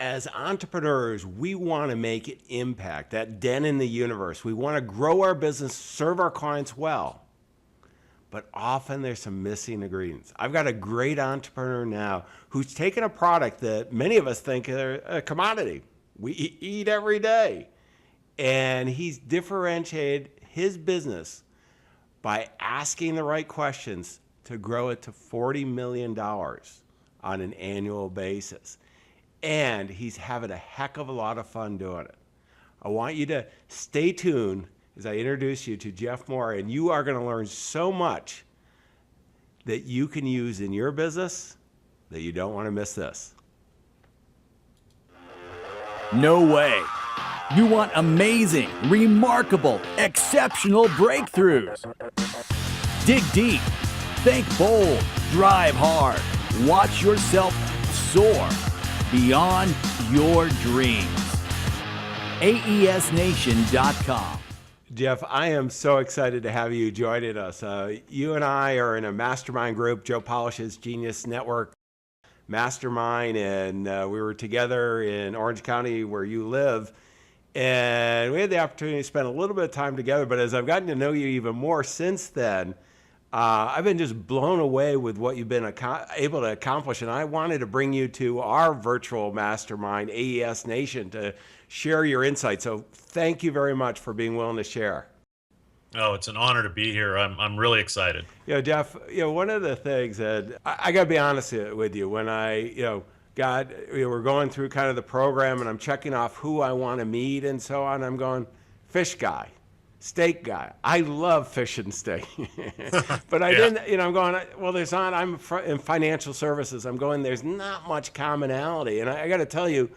as entrepreneurs, we want to make an impact, that dent in the universe. We want to grow our business, serve our clients well. But often there's some missing ingredients. I've got a great entrepreneur now who's taken a product that many of us think are a commodity. We eat every day. And he's differentiated his business by asking the right questions to grow it to $40 million on an annual basis. And he's having a heck of a lot of fun doing it. I want you to stay tuned as I introduce you to Jeff Moore, and you are going to learn so much that you can use in your business that you don't want to miss this. No way. You want amazing, remarkable, exceptional breakthroughs. Dig deep, think bold, drive hard, watch yourself soar beyond your dreams. AESNation.com. Jeff, I am so excited to have you joining us. You and I are in a mastermind group, Joe Polish's Genius Network Mastermind, and we were together in Orange County where you live. And we had the opportunity to spend a little bit of time together, but as I've gotten to know you even more since then, I've been just blown away with what you've been able to accomplish. And I wanted to bring you to our virtual mastermind, AES Nation, to share your insights. So thank you very much for being willing to share. Oh, it's an honor to be here. I'm really excited. Jeff, one of the things that I got to be honest with you, when I, we're going through kind of the program and I'm checking off who I want to meet and so on. I'm going, fish guy, steak guy. I love fish and steak. But I didn't, I'm going, well, I'm in financial services. I'm going, there's not much commonality. And I got to tell you,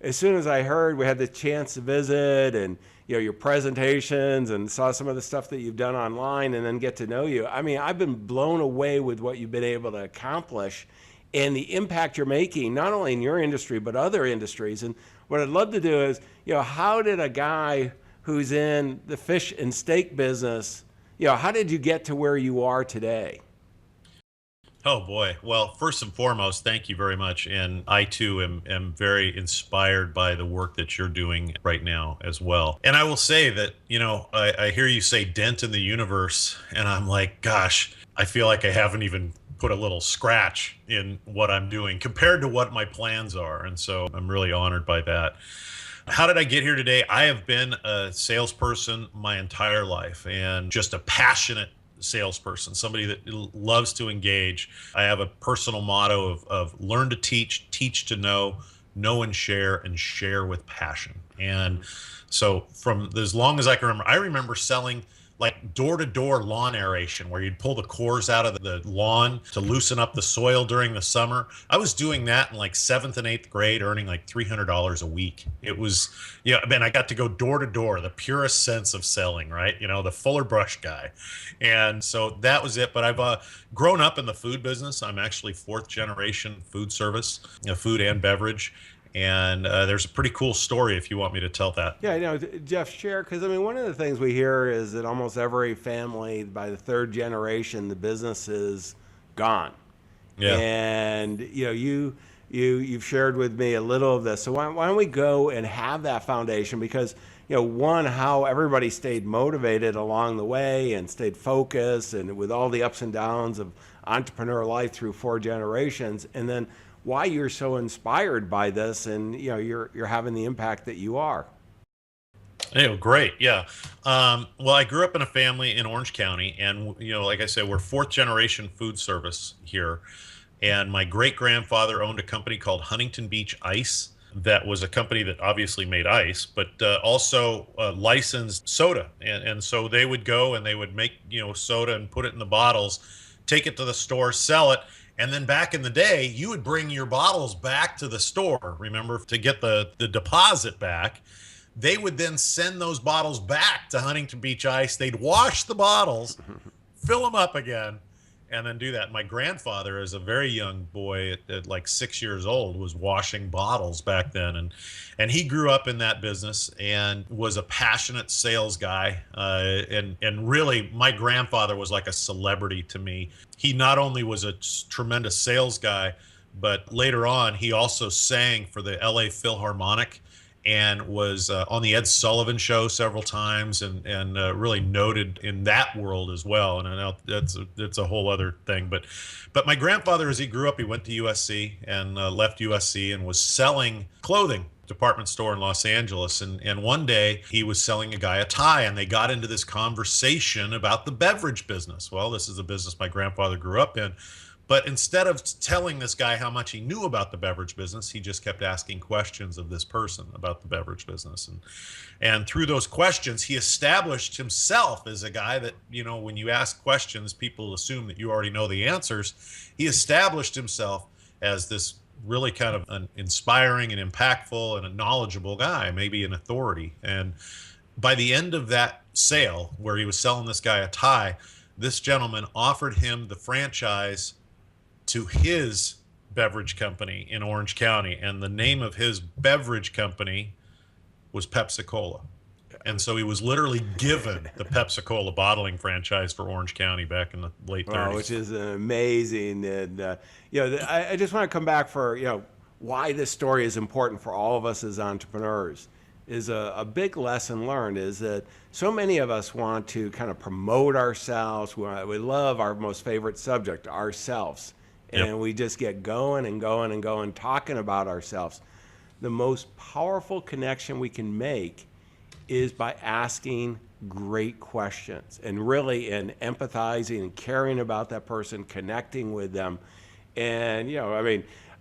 as soon as I heard we had the chance to visit and, your presentations and saw some of the stuff that you've done online and then get to know you, I mean, I've been blown away with what you've been able to accomplish and the impact you're making, not only in your industry, but other industries. And what I'd love to do is, how did a guy who's in the fish and steak business, how did you get to where you are today? Oh boy. Well, first and foremost, thank you very much. And I too am very inspired by the work that you're doing right now as well. And I will say that, I hear you say dent in the universe, and I'm like, gosh, I feel like I haven't even put a little scratch in what I'm doing compared to what my plans are. And so I'm really honored by that. How did I get here today? I have been a salesperson my entire life and just a passionate salesperson, somebody that loves to engage. I have a personal motto of learn to teach to know and share with passion. And so from as long as I can remember, I remember selling like door-to-door lawn aeration, where you'd pull the cores out of the lawn to loosen up the soil during the summer. I was doing that in like 7th and 8th grade, earning like $300 a week. It was, I got to go door to door, the purest sense of selling, right? The Fuller Brush guy. And so that was it. But I've grown up in the food business. I'm actually 4th generation food service, food and beverage. And there's a pretty cool story if you want me to tell that. Yeah, Jeff, share, because one of the things we hear is that almost every family, by the 3rd generation, the business is gone. Yeah. And you've shared with me a little of this. So why don't we go and have that foundation? Because one, how everybody stayed motivated along the way and stayed focused, and with all the ups and downs of entrepreneur life through 4 generations, and then why you're so inspired by this, and you're having the impact that you are. Oh, great. Yeah. Well, I grew up in a family in Orange County, and like I said, we're 4th generation food service here. And my great grandfather owned a company called Huntington Beach Ice. That was a company that obviously made ice, but also licensed soda. And so they would go and they would make soda and put it in the bottles, take it to the store, sell it. And then back in the day, you would bring your bottles back to the store, remember, to get the deposit back. They would then send those bottles back to Huntington Beach Ice. They'd wash the bottles, fill them up again, and then do that. My grandfather, as a very young boy at like 6 years old, was washing bottles back then. And he grew up in that business and was a passionate sales guy. And really, my grandfather was like a celebrity to me. He not only was a tremendous sales guy, but later on, he also sang for the LA Philharmonic and was on the Ed Sullivan Show several times, and really noted in that world as well. And I know that's a whole other thing. But my grandfather, as he grew up, he went to USC and left USC and was selling clothing department store in Los Angeles. And one day he was selling a guy a tie, and they got into this conversation about the beverage business. Well, this is a business my grandfather grew up in. But instead of telling this guy how much he knew about the beverage business, he just kept asking questions of this person about the beverage business. And through those questions, he established himself as a guy that, when you ask questions, people assume that you already know the answers. He established himself as this really kind of an inspiring and impactful and a knowledgeable guy, maybe an authority. And by the end of that sale, where he was selling this guy a tie, this gentleman offered him the franchise to his beverage company in Orange County, and the name of his beverage company was Pepsi-Cola. And so he was literally given the Pepsi-Cola bottling franchise for Orange County back in the late 30s. Which is amazing. And I just want to come back for why this story is important for all of us as entrepreneurs. Is a big lesson learned is that so many of us want to kind of promote ourselves. We love our most favorite subject, ourselves. And we just get going and going and going, talking about ourselves. The most powerful connection we can make is by asking great questions and really empathizing and caring about that person, connecting with them. And,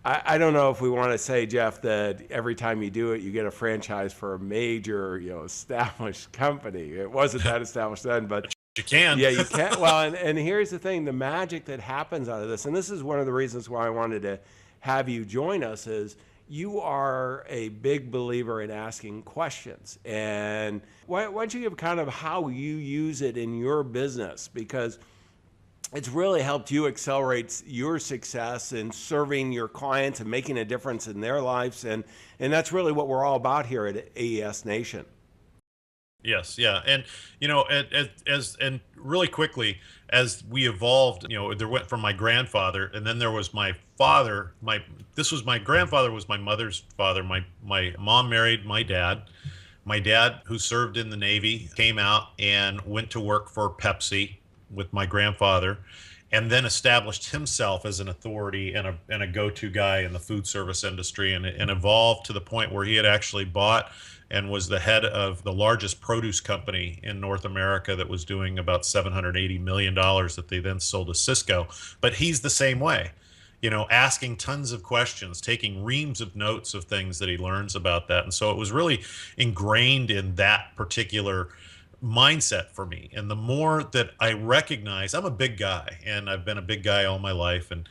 I don't know if we want to say, Jeff, that every time you do it, you get a franchise for a major, established company. It wasn't that established then, but you can. Yeah, you can. Well, and here's the thing, the magic that happens out of this, and this is one of the reasons why I wanted to have you join us, is you are a big believer in asking questions. And why don't you give kind of how you use it in your business? Because it's really helped you accelerate your success in serving your clients and making a difference in their lives. And that's really what we're all about here at AES Nation. Yes, yeah, and and really quickly as we evolved, there went from my grandfather, and then there was my father. My grandfather was my mother's father. My mom married my dad. My dad, who served in the Navy, came out and went to work for Pepsi with my grandfather, and then established himself as an authority and a go-to guy in the food service industry, and evolved to the point where he had actually bought and was the head of the largest produce company in North America that was doing about $780 million that they then sold to Cisco. But he's the same way, asking tons of questions, taking reams of notes of things that he learns about that. And so it was really ingrained in that particular mindset for me. And the more that I recognize, I'm a big guy, and I've been a big guy all my life, and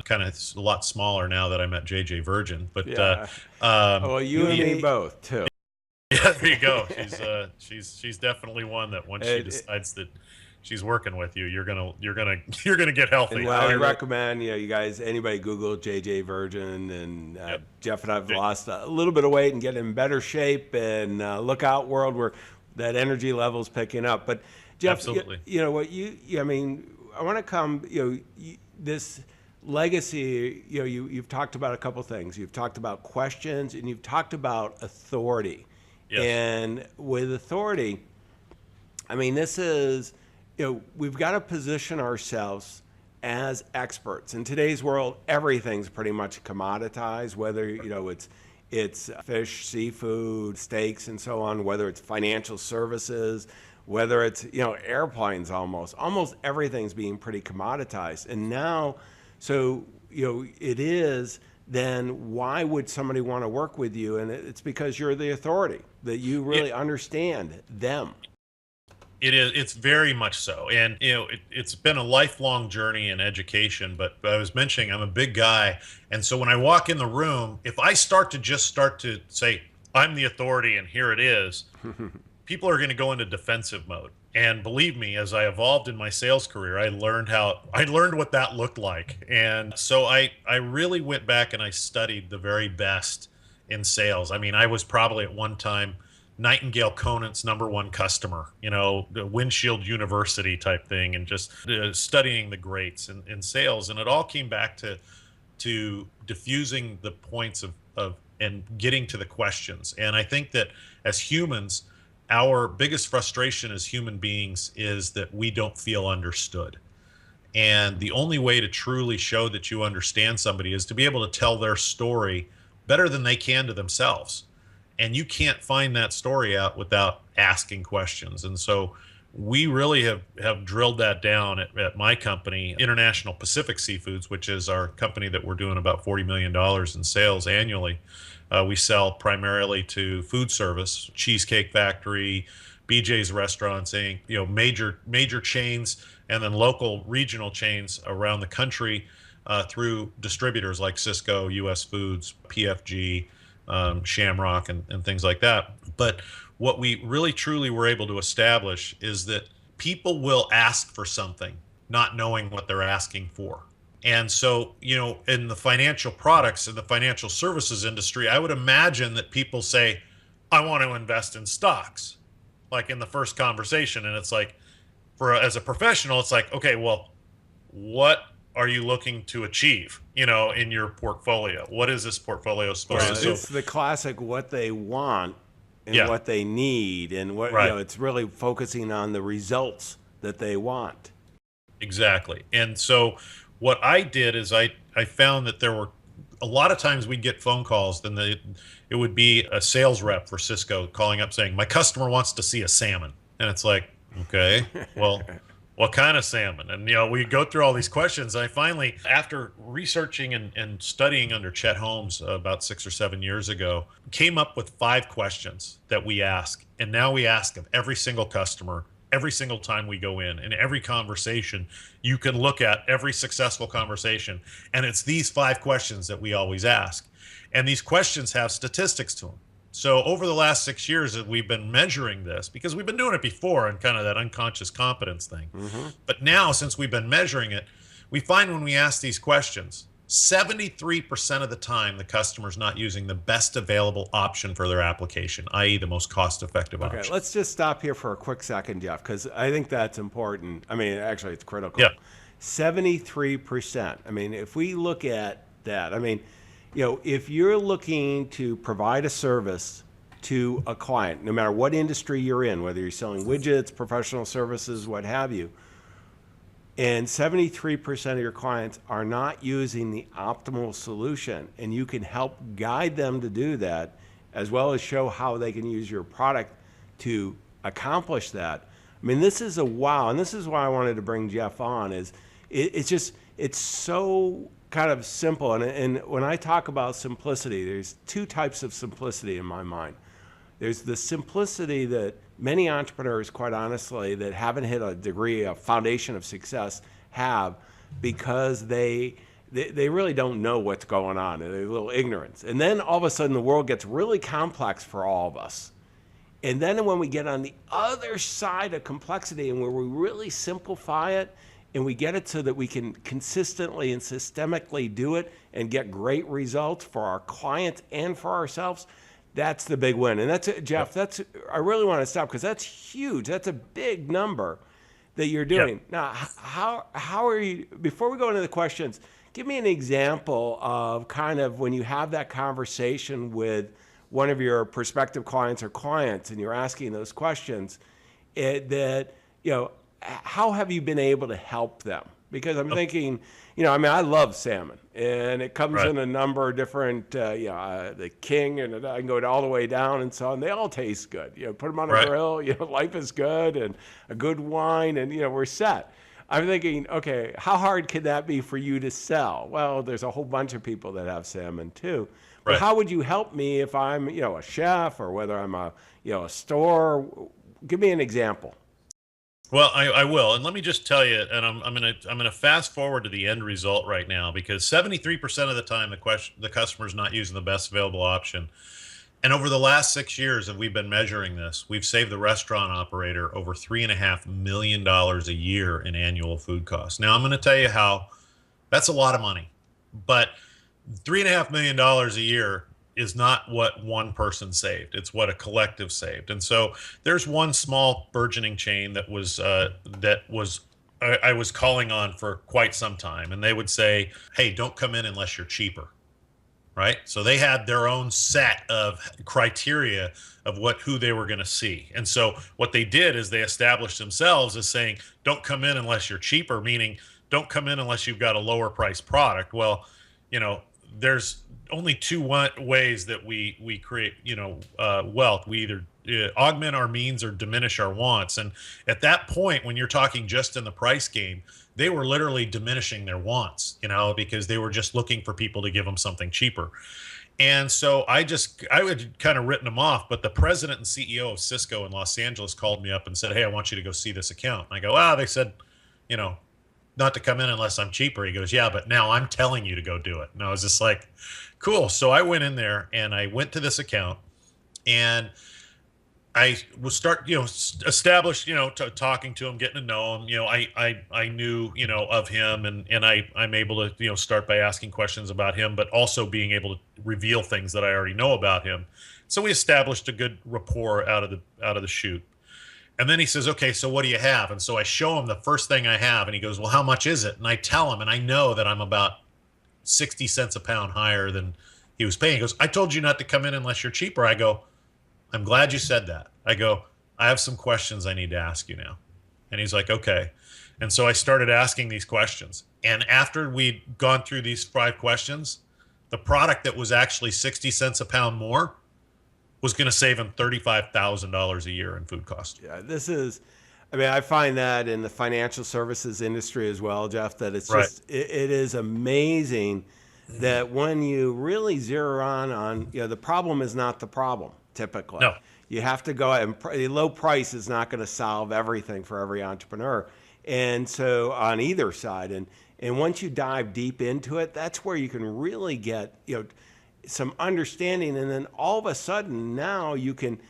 kind of a lot smaller now that I met JJ Virgin. But well, you and me both too. Yeah, there you go. She's definitely one that once she decides that she's working with you, you're gonna get healthy. And I recommend you guys, anybody Google JJ Virgin, and Jeff and I've lost a little bit of weight and get in better shape, and look out world where that energy level's picking up. But Jeff, absolutely. I want to come, this legacy, you've talked about a couple things. You've talked about questions, and you've talked about authority. Yes. And with authority, this is, we've got to position ourselves as experts. In today's world, everything's pretty much commoditized, whether, it's fish, seafood, steaks, and so on, whether it's financial services, whether it's, airplanes, almost everything's being pretty commoditized. And now, so, it is, then why would somebody want to work with you? And it's because you're the authority, that you really understand them. It is. It's very much so. And, it's been a lifelong journey in education, but I was mentioning I'm a big guy. And so when I walk in the room, if I start to say, I'm the authority and here it is, people are going to go into defensive mode. And believe me, as I evolved in my sales career, I learned what that looked like. And so I really went back and I studied the very best in sales. I was probably at one time Nightingale Conant's #1 customer, the Windshield University type thing, and just studying the greats in sales. And it all came back to to diffusing the points of and getting to the questions. And I think that as humans, our biggest frustration as human beings is that we don't feel understood. And the only way to truly show that you understand somebody is to be able to tell their story better than they can to themselves. And you can't find that story out without asking questions. And so we really have drilled that down at my company, International Pacific Seafoods, which is our company that we're doing about $40 million in sales annually. We sell primarily to food service, Cheesecake Factory, BJ's Restaurants Inc., major chains, and then local regional chains around the country through distributors like Sysco, US Foods, PFG, Shamrock, and things like that. But what we really truly were able to establish is that people will ask for something not knowing what they're asking for. And so, in the financial products and the financial services industry, I would imagine that people say, I want to invest in stocks, like in the first conversation. And it's like, as a professional, it's like, okay, well, what are you looking to achieve, in your portfolio? What is this portfolio supposed to do? It's the classic what they want and Yeah. what they need, and what Right. it's really focusing on the results that they want. Exactly. And so what I did is I found that there were a lot of times we'd get phone calls, then it would be a sales rep for Sysco calling up saying, my customer wants to see a salmon. And it's like, okay, well, what kind of salmon? And, we go through all these questions. And I finally, after researching and studying under Chet Holmes about 6 or 7 years ago, came up with 5 questions that we ask. And now we ask of every single customer, every single time we go in every conversation. You can look at every successful conversation. And it's these 5 questions that we always ask. And these questions have statistics to them. So over the last 6 years that we've been measuring this, because we've been doing it before and kind of that unconscious competence thing. Mm-hmm. But now, since we've been measuring it, we find when we ask these questions, 73% of the time, the customer's not using the best available option for their application, i.e. the most cost-effective option. Okay, let's just stop here for a quick second, Jeff, because I think that's important. I mean, actually, it's critical. Yeah. 73%. I mean, if we look at that, if you're looking to provide a service to a client, no matter what industry you're in, whether you're selling widgets, professional services, what have you, and 73% of your clients are not using the optimal solution, and you can help guide them to do that, as well as show how they can use your product to accomplish that. I mean, this is a wow, and this is why I wanted to bring Jeff on, is it's so kind of simple. And when I talk about simplicity, there's 2 types of simplicity in my mind. There's the simplicity that many entrepreneurs, quite honestly, that haven't hit a degree, a foundation of success, have, because they really don't know what's going on. They're a little ignorant. And then all of a sudden the world gets really complex for all of us. And then when we get on the other side of complexity, and where we really simplify it, and we get it so that we can consistently and systemically do it and get great results for our clients and for ourselves, that's the big win. And that's, Jeff, I really want to stop, because that's huge. That's a big number that you're doing. Yep. Now, how are you, before we go into the questions, give me an example of kind of when you have that conversation with one of your prospective clients or clients, and you're asking those questions, how have you been able to help them? Because I'm thinking, I love salmon, and it comes Right. in a number of different, the king, and I can go all the way down and so on. They all taste good. Put them on a Right. grill, life is good, and a good wine, and, we're set. I'm thinking, okay, how hard could that be for you to sell? Well, there's a whole bunch of people that have salmon too. But Right. how would you help me if I'm, a chef, or whether I'm a store? Give me an example. Well, I will, and let me just tell you, and I'm gonna fast forward to the end result right now, because 73% of the time the customer's not using the best available option, and over the last 6 years that we've been measuring this, we've saved the restaurant operator over $3.5 million a year in annual food costs. Now, I'm going to tell you how that's a lot of money, but $3.5 million a year is not what one person saved. It's what a collective saved. And so there's one small burgeoning chain that was I was calling on for quite some time, and they would say, "Hey, don't come in unless you're cheaper." Right? So they had their own set of criteria of who they were going to see. And so what they did is they established themselves as saying, "Don't come in unless you're cheaper," meaning don't come in unless you've got a lower price product. Well, there's only two ways that we create, wealth. We either augment our means or diminish our wants. And at that point, when you're talking just in the price game, they were literally diminishing their wants, because they were just looking for people to give them something cheaper. And so I would kind of written them off, but the president and CEO of Cisco in Los Angeles called me up and said, "Hey, I want you to go see this account." And I go, they said, not to come in unless I'm cheaper. He goes, "Yeah, but now I'm telling you to go do it." And I was just like, cool. So I went in there and I went to this account, and I was established, talking to him, getting to know him. I knew, of him, and I'm able to, start by asking questions about him, but also being able to reveal things that I already know about him. So we established a good rapport out of the chute. And then he says, "Okay, so what do you have?" And so I show him the first thing I have, and he goes, "Well, how much is it?" And I tell him, and I know that I'm about 60 cents a pound higher than he was paying. He goes, "I told you not to come in unless you're cheaper." I go, "I'm glad you said that." I go, "I have some questions I need to ask you now." And he's like, "Okay." And so I started asking these questions. And after we'd gone through these 5 questions, the product that was actually 60 cents a pound more was going to save him $35,000 a year in food costs. Yeah, I find that in the financial services industry as well, Jeff, that it's just, it is amazing that when you really zero on, the problem is not the problem typically. No. You have to go, and low price is not going to solve everything for every entrepreneur. And so on either side, and once you dive deep into it, that's where you can really get, some understanding, and then all of a sudden now you can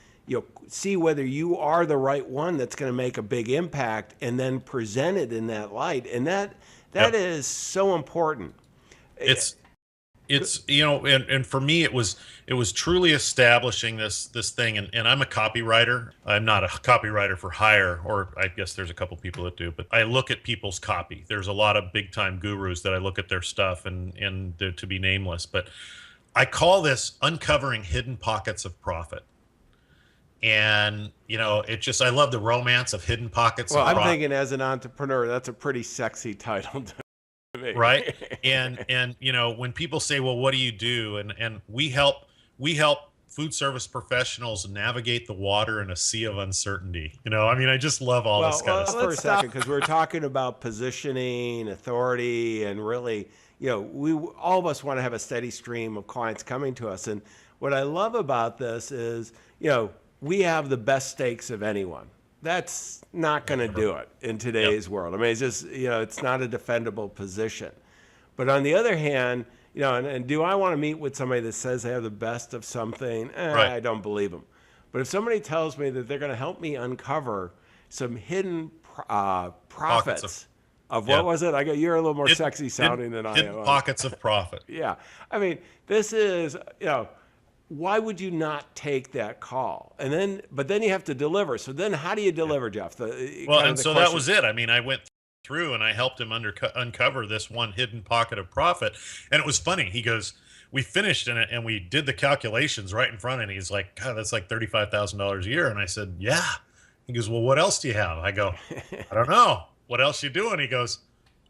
see whether you are the right one that's going to make a big impact, and then present it in that light, and that is so important. It's and for me it was truly establishing this thing, and I'm a copywriter. I'm not a copywriter for hire, or I guess there's a couple people that do, but I look at people's copy. There's a lot of big time gurus that I look at their stuff, and they're to be nameless, but I call this uncovering hidden pockets of profit. And, I love the romance of hidden pockets of profit. I'm thinking as an entrepreneur, that's a pretty sexy title to me. Right. And, when people say, "Well, what do you do?" And we help food service professionals navigate the water in a sea of uncertainty. I just love all this kind of stuff. For a second, because we're talking about positioning, authority, and really, we all of us want to have a steady stream of clients coming to us. And what I love about this is, we have the best steaks of anyone. That's not going to do it in today's world. It's just, it's not a defendable position. But on the other hand, and do I want to meet with somebody that says they have the best of something? Right. I don't believe them. But if somebody tells me that they're going to help me uncover some hidden profits of what was it? You're a little more sexy sounding than I am. Pockets of profit. Yeah. This is, why would you not take that call? But then you have to deliver. So then how do you deliver, Jeff? That was it. I went through and I helped him uncover this one hidden pocket of profit. And it was funny. He goes, we finished in it and we did the calculations right in front of him. He's like, "God, that's like $35,000 a year." And I said, "Yeah." He goes, "Well, what else do you have?" I go, "I don't know. What else you doing?" He goes,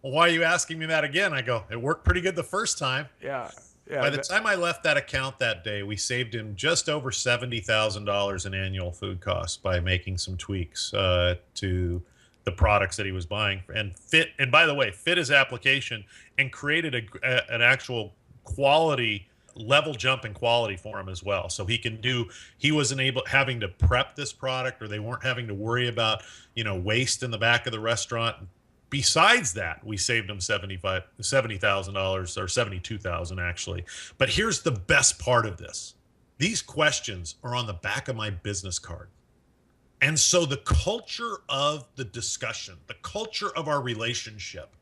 "Well, why are you asking me that again?" I go, "It worked pretty good the first time." Yeah. By the time I left that account that day, we saved him just over $70,000 in annual food costs by making some tweaks to the products that he was buying, and by the way, fit his application and created an actual quality level jump in quality for him as well. So he wasn't having to prep this product, or they weren't having to worry about, waste in the back of the restaurant. Besides that, we saved him $70,000 or $72,000 actually. But here's the best part of this. These questions are on the back of my business card. And so the culture of the discussion, the culture of our relationship,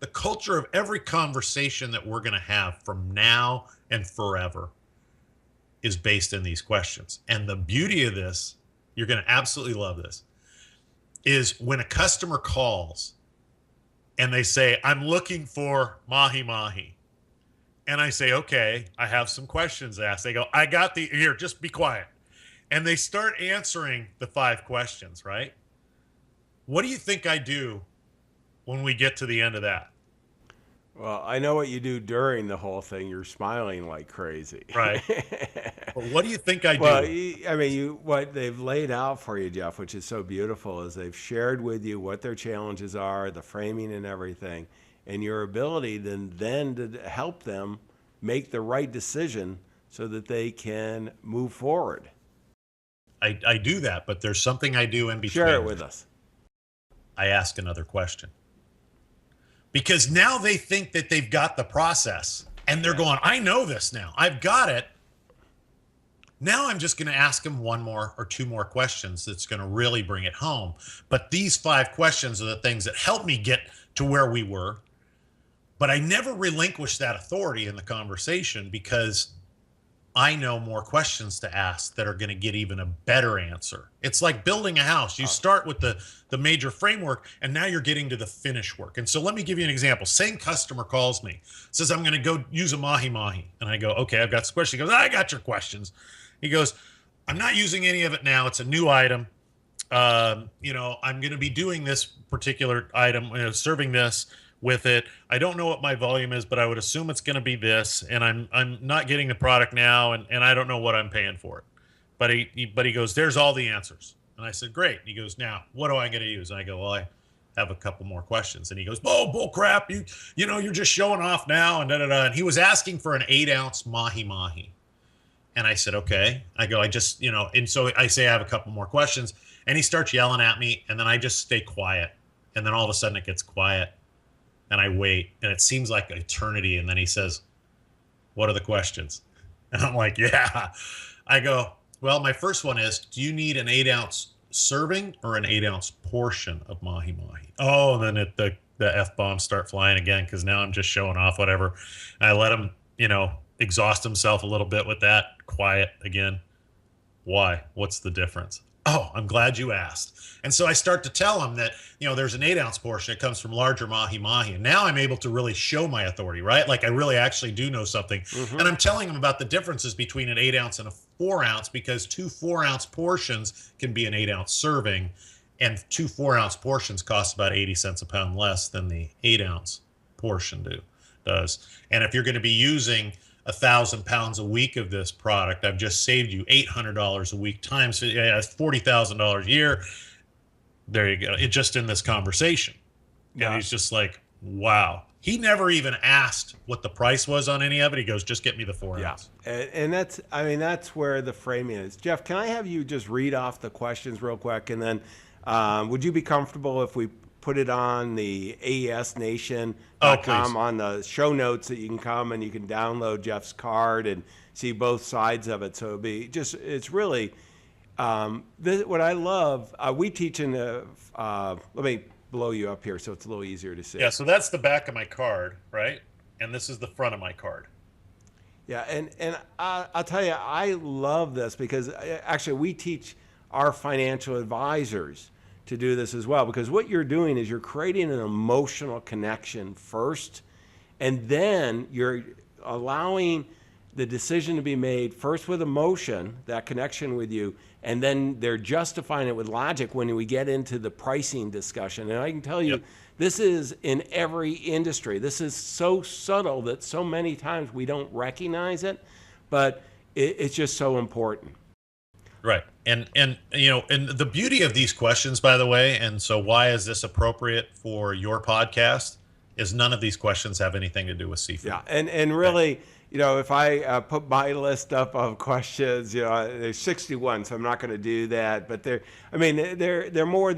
the culture of every conversation that we're going to have from now and forever is based in these questions. And the beauty of this, you're going to absolutely love this, is when a customer calls and they say, I'm looking for mahi mahi. And I say, okay, I have some questions to ask. They go, I got here, just be quiet. And they start answering the 5 questions, right? What do you think I do when we get to the end of that? Well, I know what you do during the whole thing. You're smiling like crazy. Right. But what do you think I do? Well, I mean, what they've laid out for you, Jeff, which is so beautiful, is they've shared with you what their challenges are, the framing and everything, and your ability then to help them make the right decision so that they can move forward. I do that, but there's something I do in between. Share it with us. I ask another question. Because now they think that they've got the process, and they're going, I know this now. I've got it. Now I'm just going to ask them 1 more or 2 more questions that's going to really bring it home. But these 5 questions are the things that help me get to where we were. But I never relinquish that authority in the conversation because I know more questions to ask that are going to get even a better answer. It's like building a house. You start with the major framework, and now you're getting to the finish work. And so let me give you an example. Same customer calls me, says, I'm going to go use a mahi-mahi. And I go, okay, I've got some questions. He goes, I got your questions. He goes, I'm not using any of it now. It's a new item. I'm going to be doing this particular item, serving this with it. I don't know what my volume is, but I would assume it's going to be this. And I'm not getting the product now, and I don't know what I'm paying for it. But he goes, there's all the answers. And I said, great. He goes, now what am I going to use? And I go, well, I have a couple more questions. And he goes, oh, bull crap. You're just showing off now. And And he was asking for an 8-ounce mahi-mahi. And I said, okay. I go, and so I say I have a couple more questions. And he starts yelling at me, and then I just stay quiet. And then all of a sudden it gets quiet. And I wait, and it seems like an eternity. And then he says, what are the questions? And I'm like, yeah. I go, well, my first one is, do you need an 8-ounce serving or an 8-ounce portion of mahi-mahi? Oh, and then the F-bombs start flying again because now I'm just showing off whatever. And I let him, exhaust himself a little bit with that. Quiet again. Why? What's the difference? Oh, I'm glad you asked. And so I start to tell him that, there's an 8-ounce portion. It comes from larger mahi-mahi. And now I'm able to really show my authority, right? Like I really actually do know something. Mm-hmm. And I'm telling him about the differences between an 8-ounce and a 4-ounce because 2 4-ounce portions can be an 8-ounce serving. And 2 4-ounce portions cost about 80 cents a pound less than the 8-ounce portion does. And if you're going to be using 1,000 pounds a week of this product, I've just saved you $800 a week times $40,000 a year. There you go. It just in this conversation. Yeah. And he's just like, wow. He never even asked what the price was on any of it. He goes, just get me the 4-ounce. Yeah. And that's where the framing is. Jeff, can I have you just read off the questions real quick? And then would you be comfortable if we put it on the AESnation.com on the show notes that you can come and you can download Jeff's card and see both sides of it. So it'll be it's really, what I love, we teach in let me blow you up here so it's a little easier to see. Yeah, so that's the back of my card, right? And this is the front of my card. Yeah, and I'll tell you, I love this because actually we teach our financial advisors to do this as well, because what you're doing is you're creating an emotional connection first, and then you're allowing the decision to be made first with emotion, that connection with you, and then they're justifying it with logic when we get into the pricing discussion. And I can tell you, this is in every industry. This is so subtle that so many times we don't recognize it, but it's just so important. Right. And the beauty of these questions, by the way, and so why is this appropriate for your podcast, is none of these questions have anything to do with seafood. Yeah. And really, if I put my list up of questions, there's 61, so I'm not going to do that. But they're more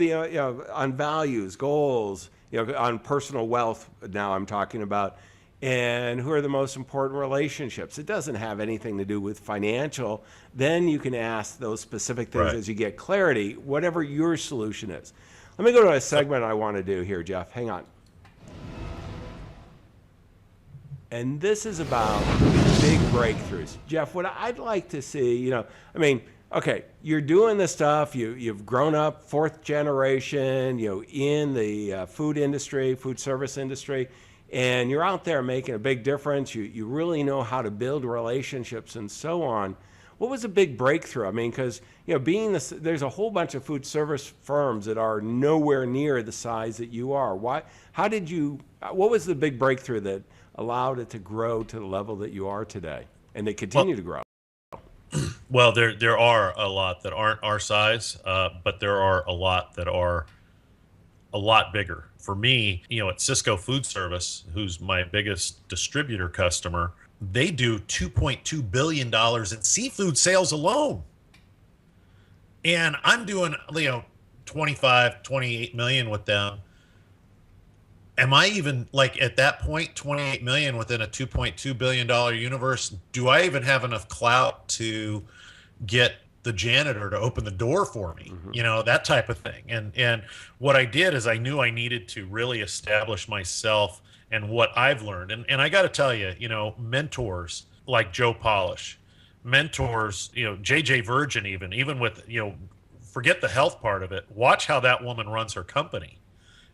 on values, goals, on personal wealth. Now I'm talking about. And who are the most important relationships? It doesn't have anything to do with financial. Then you can ask those specific things as you get clarity, whatever your solution is. Let me go to a segment I want to do here, Jeff. Hang on. And this is about big breakthroughs. Jeff, what I'd like to see, okay, you're doing this stuff. You've grown up fourth generation, in the food industry, food service industry, and you're out there making a big difference. You really know how to build relationships and so on. What was a big breakthrough? I mean, because being this, there's a whole bunch of food service firms that are nowhere near the size that you are. Why? How did you? What was the big breakthrough that allowed it to grow to the level that you are today, and they continue to grow? Well, there are a lot that aren't our size, but there are a lot that are a lot bigger. For me, at Sysco Food Service, who's my biggest distributor customer, they do $2.2 billion in seafood sales alone. And I'm doing, 25, 28 million with them. Am I even at that point, 28 million within a $2.2 billion universe? Do I even have enough clout to get the janitor to open the door for me? That type of thing. And what I did is I knew I needed to really establish myself and what I've learned. And I got to tell you, mentors like Joe Polish, mentors, JJ Virgin, even with, forget the health part of it. Watch how that woman runs her company.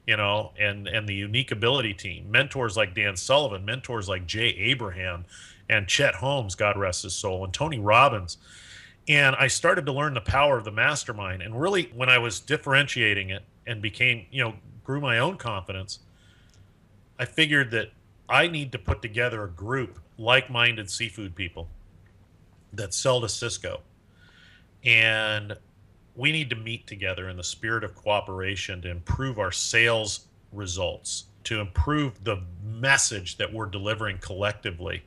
And the unique ability team, mentors like Dan Sullivan, mentors like Jay Abraham and Chet Holmes, God rest his soul, and Tony Robbins. And I started to learn the power of the mastermind. And really, when I was differentiating it and became, grew my own confidence, I figured that I need to put together a group, like-minded seafood people that sell to Sysco. And we need to meet together in the spirit of cooperation to improve our sales results, to improve the message that we're delivering collectively.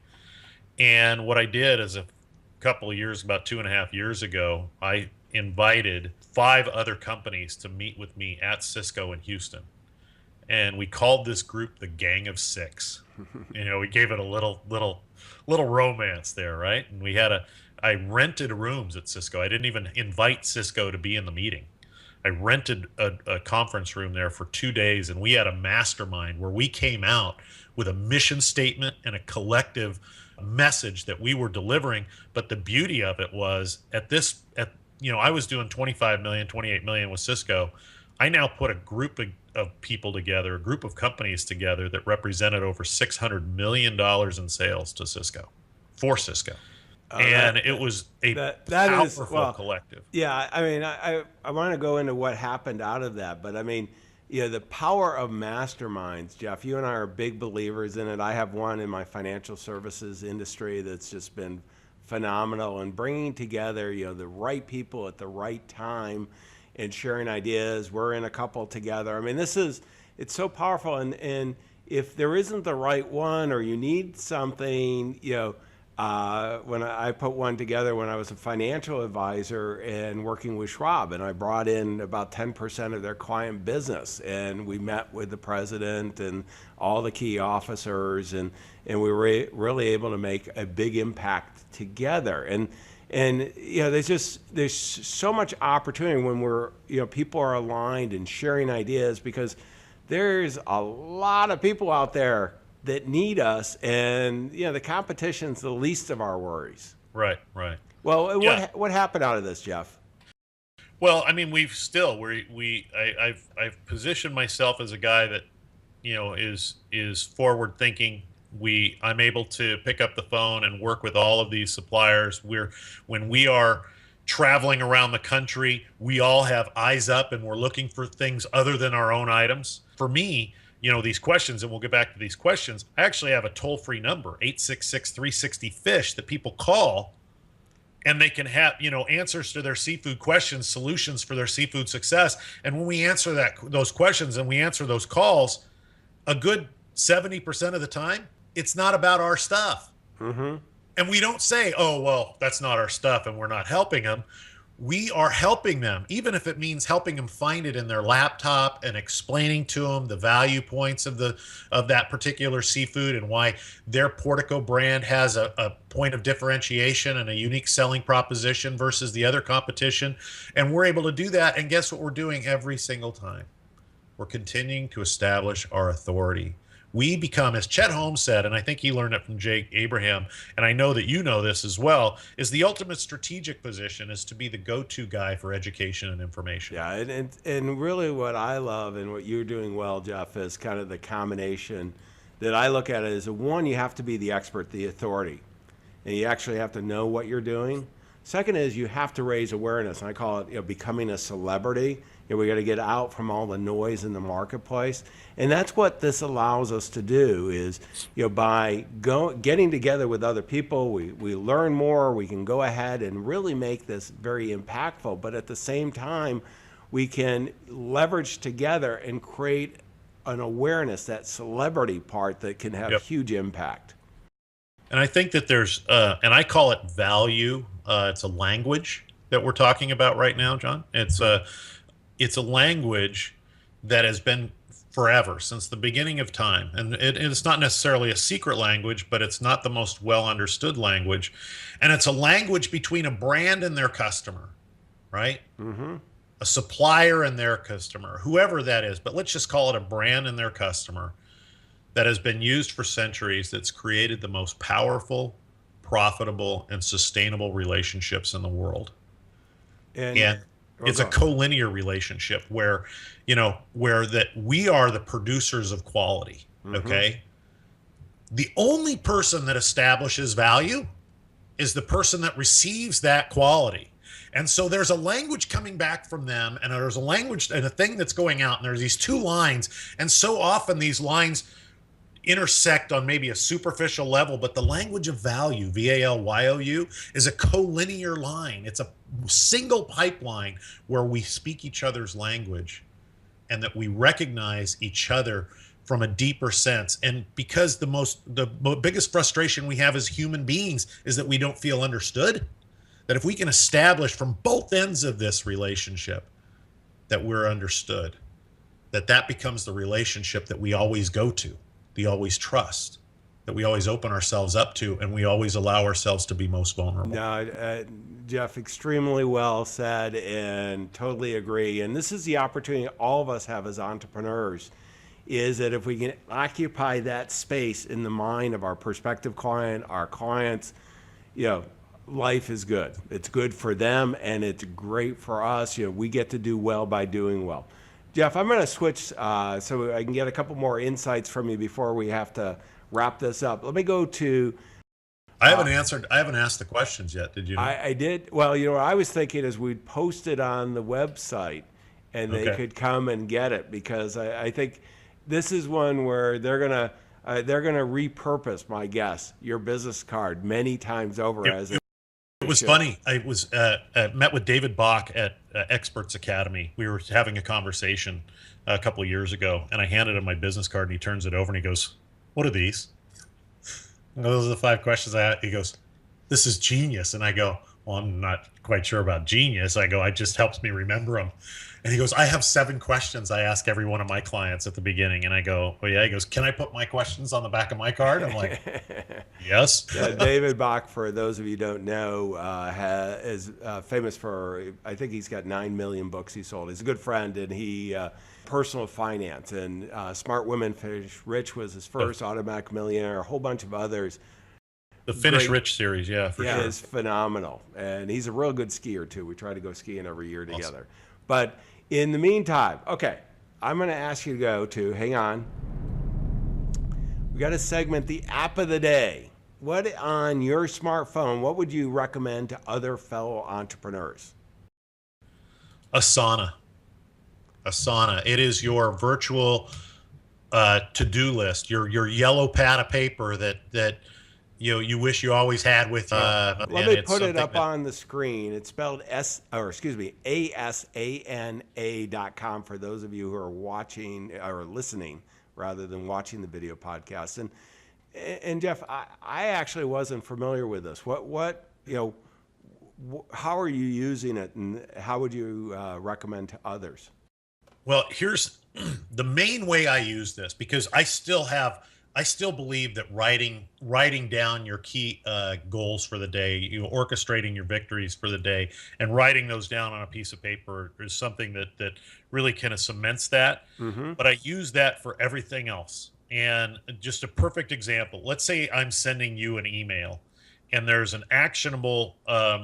And what I did is about 2.5 years ago, I invited 5 other companies to meet with me at Sysco in Houston. And we called this group the Gang of Six. We gave it a little romance there, right? And I rented rooms at Sysco. I didn't even invite Sysco to be in the meeting. I rented a conference room there for 2 days, and we had a mastermind where we came out with a mission statement and a collective message that we were delivering. But the beauty of it was I was doing 25 million, 28 million with Sysco. I now put a group of people together, a group of companies together that represented over $600 million in sales to Sysco, for Sysco. It was a powerful collective. Yeah, I mean, I want to go into what happened out of that, but I mean, the power of masterminds, Jeff, you and I are big believers in it. I have one in my financial services industry that's just been phenomenal, and bringing together, the right people at the right time and sharing ideas. We're in a couple together. I mean, it's so powerful, and if there isn't the right one, or you need something, when I put one together when I was a financial advisor and working with Schwab, and I brought in about 10% of their client business, and we met with the president and all the key officers, and we were really able to make a big impact together. And there's so much opportunity when we're, people are aligned and sharing ideas, because there's a lot of people out there that need us, and the competition's the least of our worries. Right. Well, what happened out of this, Jeff? Well, I mean, I've positioned myself as a guy that is forward thinking. I'm able to pick up the phone and work with all of these suppliers. When we are traveling around the country, we all have eyes up and we're looking for things other than our own items. For me, these questions, and we'll get back to these questions, I actually have a toll-free number, 866-360-FISH, that people call, and they can have, answers to their seafood questions, solutions for their seafood success. And when we answer those questions and we answer those calls, a good 70% of the time, it's not about our stuff. Mm-hmm. And we don't say, oh, well, that's not our stuff and we're not helping them. We are helping them, even if it means helping them find it in their laptop and explaining to them the value points of that particular seafood and why their Portico brand has a point of differentiation and a unique selling proposition versus the other competition. And we're able to do that. And guess what we're doing every single time? We're continuing to establish our authority. we become, as Chet Holmes said, and I think he learned it from Jake Abraham, and I know that you know this as well, is the ultimate strategic position is to be the go-to guy for education and information. Yeah, and really what I love and what you're doing well, Jeff, is kind of the combination that I look at it as, one, you have to be the expert, the authority, and you actually have to know what you're doing. Second is you have to raise awareness, and I call it becoming a celebrity. We got to get out from all the noise in the marketplace, and that's what this allows us to do. Is by getting together with other people, we learn more. We can go ahead and really make this very impactful. But at the same time, we can leverage together and create an awareness, that celebrity part that can have huge impact. And I think that there's, and I call it value. It's a language that we're talking about right now, John. It's a language that has been forever, since the beginning of time. And it's not necessarily a secret language, but it's not the most well understood language. And it's a language between a brand and their customer, right? Mm-hmm. A supplier and their customer, whoever that is. But let's just call it a brand and their customer that has been used for centuries, that's created the most powerful, profitable, and sustainable relationships in the world. And it's a collinear relationship where that we are the producers of quality. Mm-hmm. Okay. The only person that establishes value is the person that receives that quality. And so there's a language coming back from them, and there's a language and a thing that's going out, and there's these two lines. And so often these lines intersect on maybe a superficial level, but the language of value, VALYOU, is a collinear line. It's a single pipeline where we speak each other's language and that we recognize each other from a deeper sense. And because the biggest frustration we have as human beings is that we don't feel understood, that if we can establish from both ends of this relationship that we're understood, that becomes the relationship that we always go to, we always trust, that we always open ourselves up to, and we always allow ourselves to be most vulnerable. No, Jeff, extremely well said, and totally agree. And this is the opportunity all of us have as entrepreneurs, is that if we can occupy that space in the mind of our prospective client, our clients, life is good. It's good for them, and it's great for us. We get to do well by doing well. Jeff, I'm going to switch so I can get a couple more insights from you before we have to wrap this up. Let me go to... I haven't asked the questions yet. Did you? I did. Well, what I was thinking is we'd post it on the website and they could come and get it, because I think this is one where they're going to repurpose, my guess, your business card many times over as It was funny. I was met with David Bach at Experts Academy. We were having a conversation a couple of years ago, and I handed him my business card, and he turns it over and he goes, "What are these?" And those are the 5 questions I had. He goes, "This is genius." And I go, "Well, I'm not quite sure about genius." I go, "It just helps me remember them." And he goes, "I have 7 questions I ask every one of my clients at the beginning." And I go, "Oh yeah." He goes, "Can I put my questions on the back of my card?" I'm like, "Yes." David Bach, for those of you who don't know, is famous for, I think he's got 9 million books he sold. He's a good friend, and he personal finance, and Smart Women Finish Rich was his first, Automatic Millionaire, a whole bunch of others. The Finish Rich series, for sure. Yeah, is phenomenal. And he's a real good skier, too. We try to go skiing every year together. But in the meantime, okay, I'm going to ask you to go to, hang on. We got to segment the app of the day. What on your smartphone, what would you recommend to other fellow entrepreneurs? Asana. It is your virtual to-do list, your yellow pad of paper that you wish you always had with you. Let me put it up on the screen. It's spelled asana.com for those of you who are watching or listening rather than watching the video podcast. And Jeff, I actually wasn't familiar with this. How are you using it, and how would you recommend to others? Well, here's the main way I use this, because I still believe that writing down your key goals for the day, orchestrating your victories for the day, and writing those down on a piece of paper is something that really kind of cements that. Mm-hmm. But I use that for everything else. And just a perfect example. Let's say I'm sending you an email and there's an actionable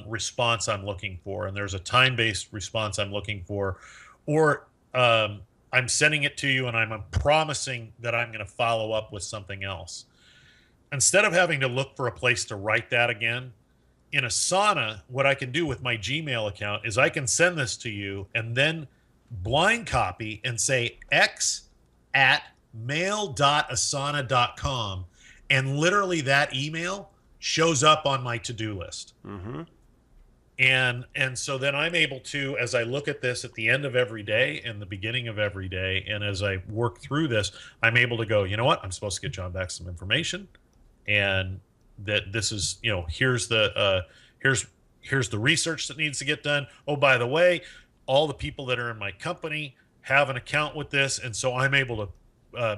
response I'm looking for, and there's a time-based response I'm looking for, or I'm sending it to you and I'm promising that I'm going to follow up with something else. Instead of having to look for a place to write that again, in Asana, what I can do with my Gmail account is I can send this to you and then blind copy and say x@mail.asana.com, and literally that email shows up on my to-do list. And so then I'm able to, as I look at this at the end of every day and the beginning of every day, and as I work through this, I'm able to go, you know what, I'm supposed to get John back some information, and that this is, here's the research that needs to get done. Oh, by the way, all the people that are in my company have an account with this, and so I'm able to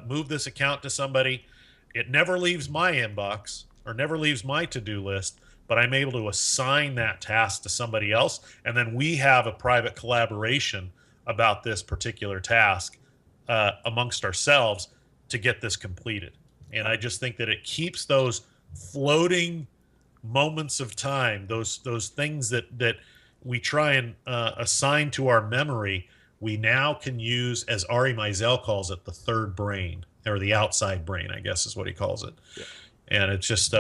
move this account to somebody. It never leaves my inbox or never leaves my to-do list, but I'm able to assign that task to somebody else, and then we have a private collaboration about this particular task amongst ourselves to get this completed. And I just think that it keeps those floating moments of time, those things that we try and assign to our memory, we now can use, as Ari Meisel calls it, the third brain, or the outside brain, I guess is what he calls it. Yeah. And it's just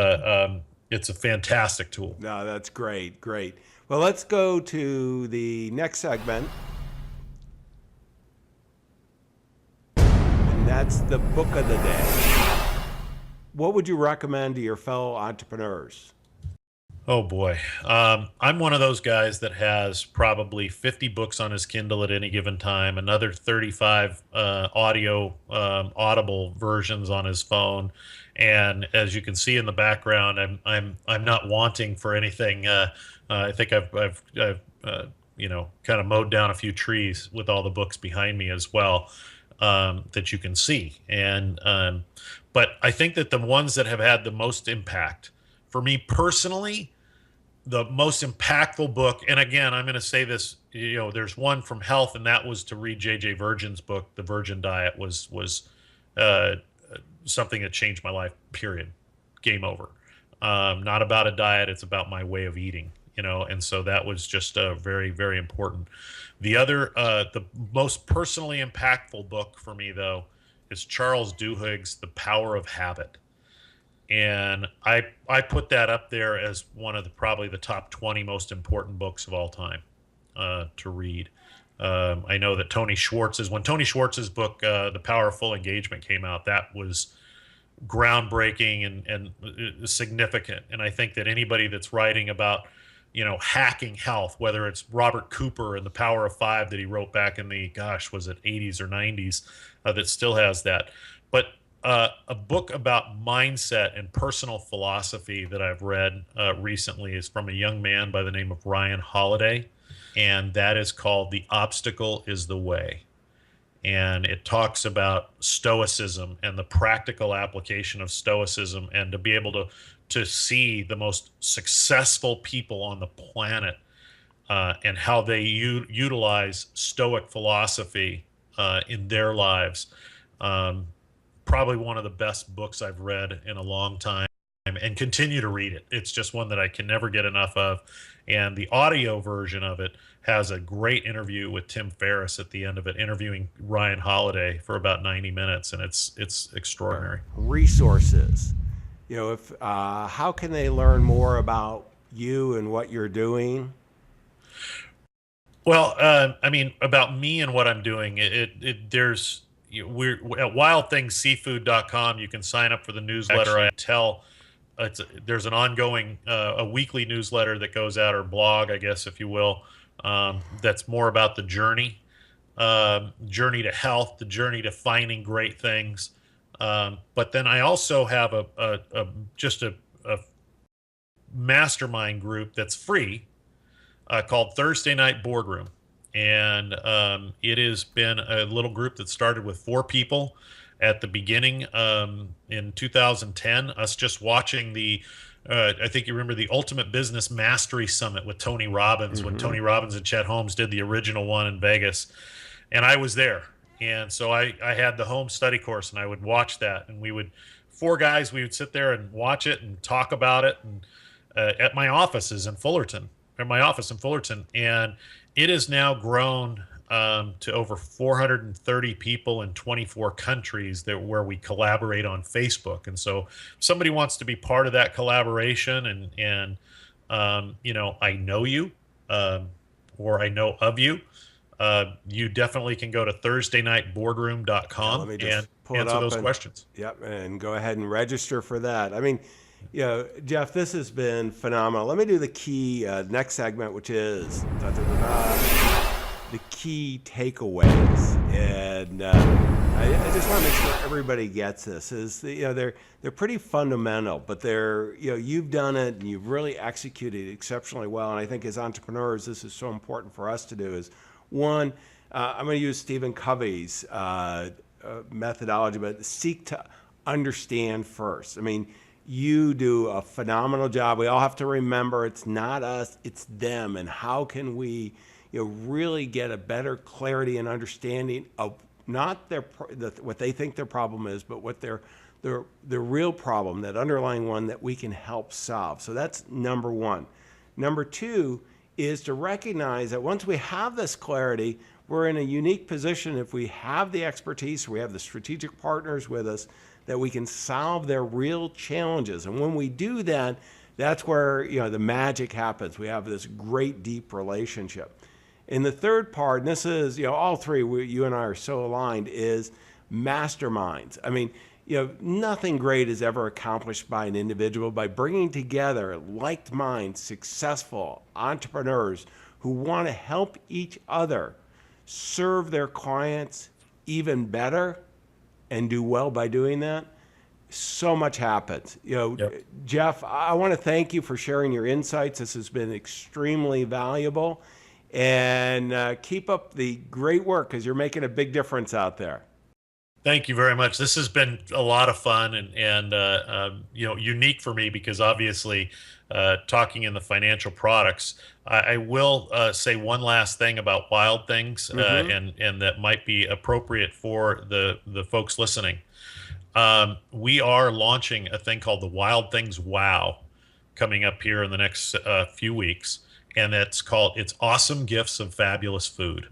it's a fantastic tool. No, that's great. Well, let's go to the next segment. And that's the book of the day. What would you recommend to your fellow entrepreneurs? Oh boy. I'm one of those guys that has probably 50 books on his Kindle at any given time, another 35 audible versions on his phone. And as you can see in the background, I'm not wanting for anything. I think I've kind of mowed down a few trees with all the books behind me as well, that you can see. And but I think that the ones that have had the most impact for me personally, the most impactful book, and again, I'm going to say this, there's one from health, and that was to read J.J. Virgin's book, The Virgin Diet, was something that changed my life, period. Game over. Not about a diet, it's about my way of eating, and so that was just very, very important. The other, the most personally impactful book for me, though, is Charles Duhigg's The Power of Habit. And I put that up there as one of probably the top 20 most important books of all time to read. I know that when Tony Schwartz's book, The Power of Full Engagement, came out, that was groundbreaking and significant. And I think that anybody that's writing about, hacking health, whether it's Robert Cooper and The Power of Five that he wrote back in the, was it 80s or 90s, that still has that. But a book about mindset and personal philosophy that I've read recently is from a young man by the name of Ryan Holiday, and that is called The Obstacle is the Way. And it talks about stoicism and the practical application of stoicism, and to be able to see the most successful people on the planet and how they utilize Stoic philosophy in their lives. Probably one of the best books I've read in a long time, and continue to read it. It's just one that I can never get enough of. And the audio version of it has a great interview with Tim Ferriss at the end of it, interviewing Ryan Holiday for about 90 minutes, and it's extraordinary. Resources. How can they learn more about you and what you're doing? Well, about me and what I'm doing, we're at wildthingsseafood.com. You can sign up for the newsletter. There's an ongoing a weekly newsletter that goes out, or blog, I guess, if you will, that's more about the journey to health, the journey to finding great things. But then I also have a mastermind group that's free called Thursday Night Boardroom. And it has been a little group that started with 4 people at the beginning in 2010. Us just watching I think you remember the Ultimate Business Mastery Summit with Tony Robbins, when Tony Robbins and Chet Holmes did the original one in Vegas. And I was there. And so I had the home study course, and I would watch that, and four guys, we would sit there and watch it and talk about it, and at my offices in Fullerton, and it has now grown to over 430 people in 24 countries where we collaborate on Facebook. And so if somebody wants to be part of that collaboration, and I know you, or I know of you, you definitely can go to ThursdayNightBoardroom.com let me and just pull it answer up those and- questions. Yep, and go ahead and register for that. I mean, Jeff, this has been phenomenal. Let me do the key next segment, which is the key takeaways. And I just want to make sure everybody gets this. They're pretty fundamental, but you've done it and you've really executed exceptionally well. And I think as entrepreneurs, this is so important for us to do. Is one, I'm going to use Stephen Covey's methodology, but seek to understand first. I mean, you do a phenomenal job. We all have to remember it's not us, it's them. And how can we really get a better clarity and understanding of not what they think their problem is, but what their real problem, that underlying one that we can help solve. So that's number one. Number two is to recognize that once we have this clarity, we're in a unique position if we have the expertise, we have the strategic partners with us, that we can solve their real challenges. And when we do that, that's where the magic happens. We have this great deep relationship. And the third part, and this is all three, you and I are so aligned, is masterminds. I mean, nothing great is ever accomplished by an individual. By bringing together like minds, successful entrepreneurs who want to help each other serve their clients even better and do well by doing that, so much happens. Yep. Jeff, I want to thank you for sharing your insights. This has been extremely valuable. And keep up the great work, because you're making a big difference out there. Thank you very much. This has been a lot of fun and unique for me, because obviously talking in the financial products, I will say one last thing about Wild Things, and that might be appropriate for the folks listening. We are launching a thing called the Wild Things Wow coming up here in the next few weeks, and it's Awesome Gifts of Fabulous Food.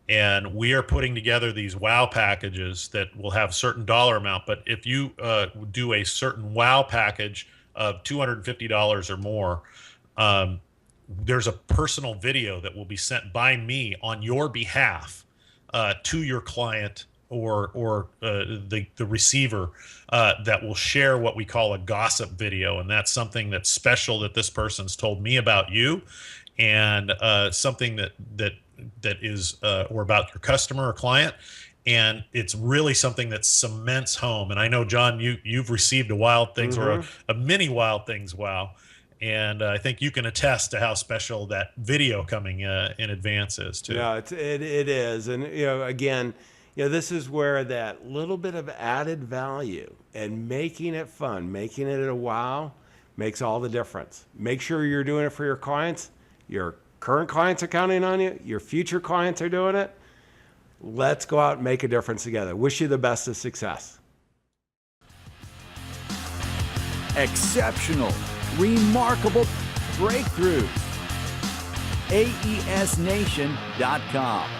And we are putting together these wow packages that will have a certain dollar amount. But if you do a certain wow package of $250 or more, there's a personal video that will be sent by me on your behalf to your client or the receiver that will share what we call a gossip video. And that's something that's special that this person's told me about you, and something that is or about your customer or client, and it's really something that cements home. And I know, John, you've received a Wild Things or a mini Wild Things wow, and I think you can attest to how special that video coming in advance is too. Yeah, it is. And again, this is where that little bit of added value and making it fun, making it a wow, makes all the difference. Make sure you're doing it for your clients. Your current clients are counting on you. Your future clients are doing it. Let's go out and make a difference together. Wish you the best of success. Exceptional, remarkable breakthroughs. AESNation.com.